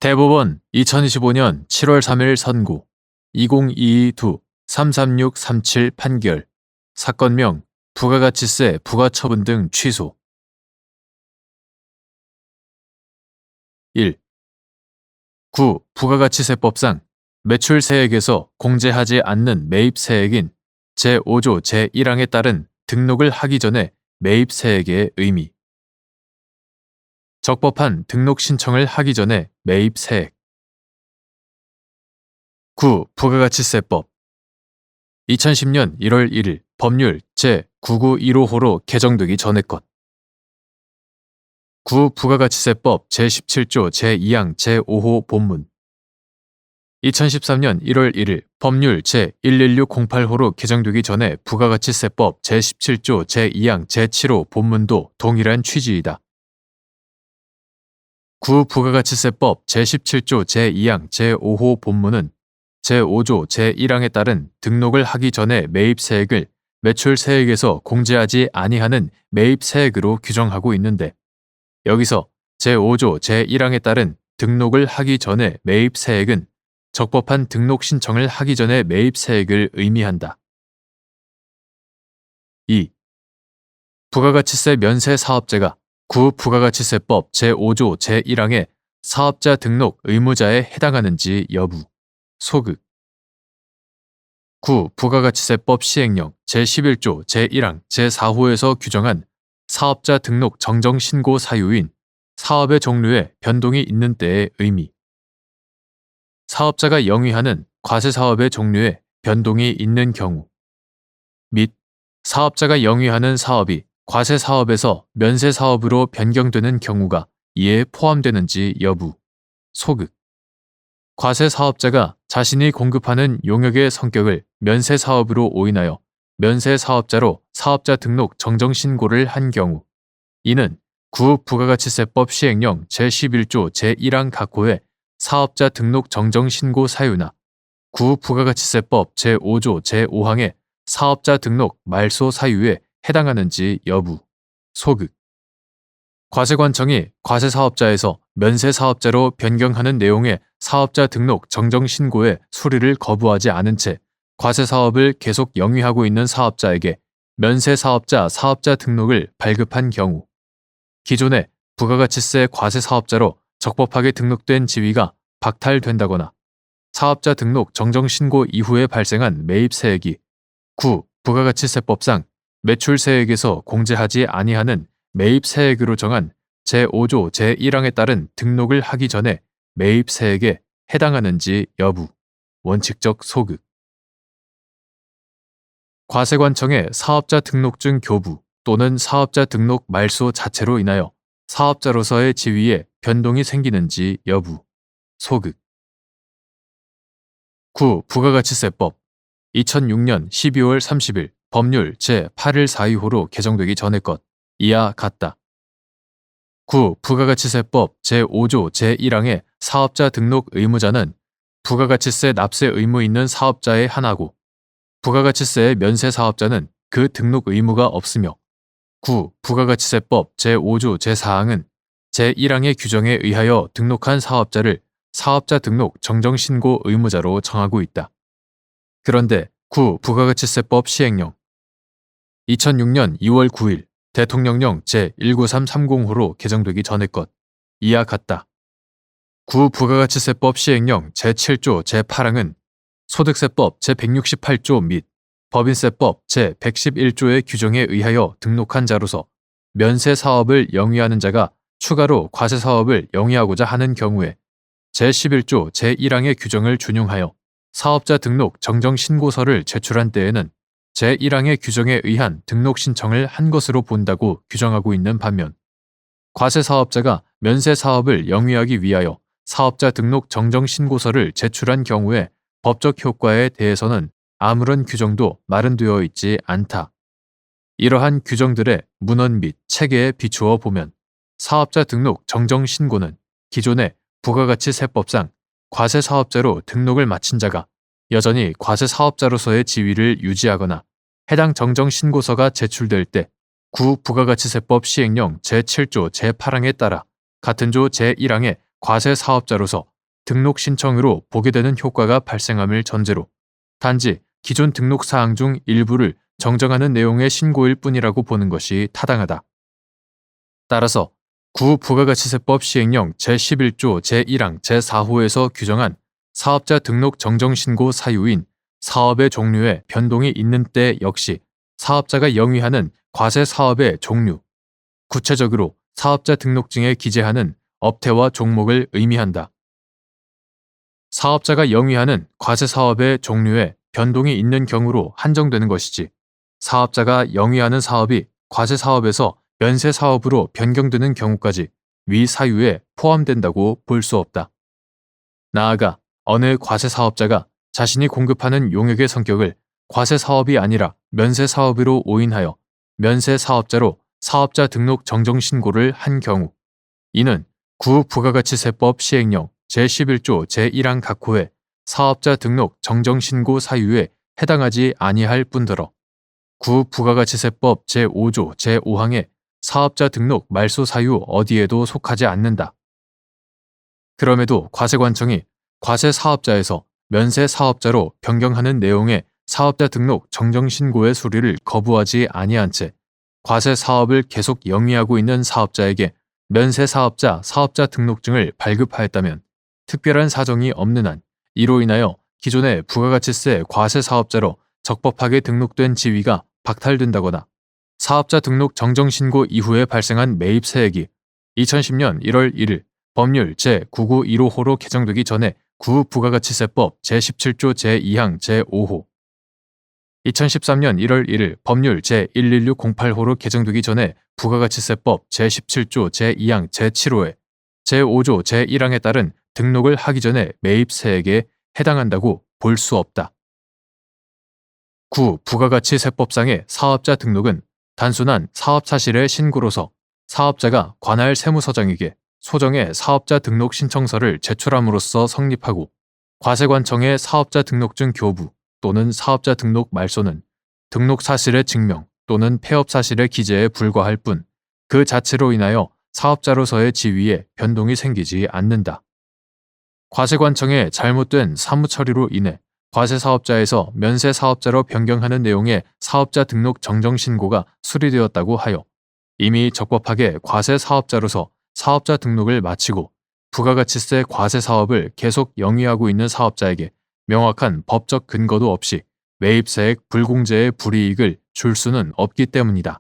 대법원 2025년 7월 3일 선고 2022-2-33637 판결 사건명 부가가치세 부과처분 등 취소 1. 9. 부가가치세법상 매출세액에서 공제하지 않는 매입세액인 제5조 제1항에 따른 등록을 하기 전에 매입세액의 의미 적법한 등록 신청을 하기 전에 매입세액 9. 부가가치세법 2010년 1월 1일 법률 제99155호로 개정되기 전의 것 9. 부가가치세법 제17조 제2항 제5호 본문 2013년 1월 1일 법률 제11608호로 개정되기 전에 부가가치세법 제17조 제2항 제7호 본문도 동일한 취지이다. 9. 부가가치세법 제17조 제2항 제5호 본문은 제5조 제1항에 따른 등록을 하기 전에 매입세액을 매출세액에서 공제하지 아니하는 매입세액으로 규정하고 있는데 여기서 제5조 제1항에 따른 등록을 하기 전에 매입세액은 적법한 등록 신청을 하기 전에 매입세액을 의미한다. 2. 부가가치세 면세 사업자가 9. 부가가치세법 제5조 제1항의 사업자 등록 의무자에 해당하는지 여부 소극 9. 부가가치세법 시행령 제11조 제1항 제4호에서 규정한 사업자 등록 정정 신고 사유인 사업의 종류에 변동이 있는 때의 의미 사업자가 영위하는 과세사업의 종류에 변동이 있는 경우 및 사업자가 영위하는 사업이 과세사업에서 면세사업으로 변경되는 경우가 이에 포함되는지 여부 소극 과세사업자가 자신이 공급하는 용역의 성격을 면세사업으로 오인하여 면세사업자로 사업자 등록 정정신고를 한 경우 이는 9. 부가가치세법 시행령 제11조 제1항 각호의 사업자 등록 정정신고 사유나 9. 부가가치세법 제5조 제5항의 사업자 등록 말소 사유에 해당하는지 여부 소극 과세관청이 과세사업자에서 면세사업자로 변경하는 내용의 사업자 등록 정정신고의 수리를 거부하지 않은 채 과세사업을 계속 영위하고 있는 사업자에게 면세사업자 사업자 등록을 발급한 경우 기존의 부가가치세 과세사업자로 적법하게 등록된 지위가 박탈된다거나 사업자 등록 정정신고 이후에 발생한 매입세액이 9. 부가가치세법상 매출세액에서 공제하지 아니하는 매입세액으로 정한 제5조 제1항에 따른 등록을 하기 전에 매입세액에 해당하는지 여부 원칙적 소극 과세관청의 사업자 등록증 교부 또는 사업자 등록 말소 자체로 인하여 사업자로서의 지위에 변동이 생기는지 여부 소극 9. 부가가치세법 2006년 12월 30일 법률 제8142호로 개정되기 전의 것 이와 같다. 9. 부가가치세법 제5조 제1항의 사업자 등록 의무자는 부가가치세 납세 의무 있는 사업자에 한하고 부가가치세의 면세 사업자는 그 등록 의무가 없으며 9. 부가가치세법 제5조 제4항은 제1항의 규정에 의하여 등록한 사업자를 사업자 등록 정정신고 의무자로 정하고 있다. 그런데 9. 부가가치세법 시행령 2006년 2월 9일 대통령령 제19330호로 개정되기 전의 것 이와 같다. 9. 부가가치세법 시행령 제7조 제8항은 소득세법 제168조 및 법인세법 제111조의 규정에 의하여 등록한 자로서 면세사업을 영위하는 자가 추가로 과세사업을 영위하고자 하는 경우에 제11조 제1항의 규정을 준용하여 사업자 등록 정정신고서를 제출한 때에는 제1항의 규정에 의한 등록 신청을 한 것으로 본다고 규정하고 있는 반면 과세사업자가 면세사업을 영위하기 위하여 사업자 등록 정정신고서를 제출한 경우에 법적 효과에 대해서는 아무런 규정도 마련되어 있지 않다. 이러한 규정들의 문헌 및 체계에 비추어 보면 사업자 등록 정정신고는 기존의 부가가치세법상 과세사업자로 등록을 마친 자가 여전히 과세사업자로서의 지위를 유지하거나 해당 정정신고서가 제출될 때 9. 부가가치세법 시행령 제7조 제8항에 따라 같은 조 제1항의 과세사업자로서 등록 신청으로 보게 되는 효과가 발생함을 전제로 단지 기존 등록 사항 중 일부를 정정하는 내용의 신고일 뿐이라고 보는 것이 타당하다. 따라서 구부가가치세법 시행령 제11조 제1항 제4호에서 규정한 사업자 등록 정정 신고 사유인 사업의 종류에 변동이 있는 때 역시 사업자가 영위하는 과세 사업의 종류, 구체적으로 사업자 등록증에 기재하는 업태와 종목을 의미한다. 사업자가 영위하는 과세 사업의 종류에 변동이 있는 경우로 한정되는 것이지 사업자가 영위하는 사업이 과세 사업에서 면세 사업으로 변경되는 경우까지 위 사유에 포함된다고 볼 수 없다. 나아가 어느 과세 사업자가 자신이 공급하는 용역의 성격을 과세 사업이 아니라 면세 사업으로 오인하여 면세 사업자로 사업자 등록 정정 신고를 한 경우 이는 구부가가치세법 시행령 제11조 제1항 각호의 사업자 등록 정정 신고 사유에 해당하지 아니할 뿐더러 구부가가치세법 제5조 제5항의 사업자 등록 말소 사유 어디에도 속하지 않는다. 그럼에도 과세관청이 과세 사업자에서 면세 사업자로 변경하는 내용의 사업자 등록 정정 신고의 수리를 거부하지 아니한 채 과세 사업을 계속 영위하고 있는 사업자에게 면세 사업자 사업자 등록증을 발급하였다면 특별한 사정이 없는 한 이로 인하여 기존의 부가가치세 과세 사업자로 적법하게 등록된 지위가 박탈된다거나 사업자 등록 정정 신고 이후에 발생한 매입 세액이 2010년 1월 1일 법률 제991호로 개정되기 전에 구부가가치세법 제17조 제2항 제5호 2013년 1월 1일 법률 제11608호로 개정되기 전에 부가가치세법 제17조 제2항 제7호에 제5조 제1항에 따른 등록을 하기 전에 매입 세액에 해당한다고 볼 수 없다. 부가가치세법상의 사업자 등록은 단순한 사업 사실의 신고로서 사업자가 관할 세무서장에게 소정의 사업자 등록 신청서를 제출함으로써 성립하고 과세관청의 사업자 등록증 교부 또는 사업자 등록 말소는 등록 사실의 증명 또는 폐업 사실의 기재에 불과할 뿐 그 자체로 인하여 사업자로서의 지위에 변동이 생기지 않는다. 과세관청의 잘못된 사무 처리로 인해 과세사업자에서 면세사업자로 변경하는 내용의 사업자 등록 정정 신고가 수리되었다고 하여 이미 적법하게 과세사업자로서 사업자 등록을 마치고 부가가치세 과세사업을 계속 영위하고 있는 사업자에게 명확한 법적 근거도 없이 매입세액 불공제의 불이익을 줄 수는 없기 때문이다.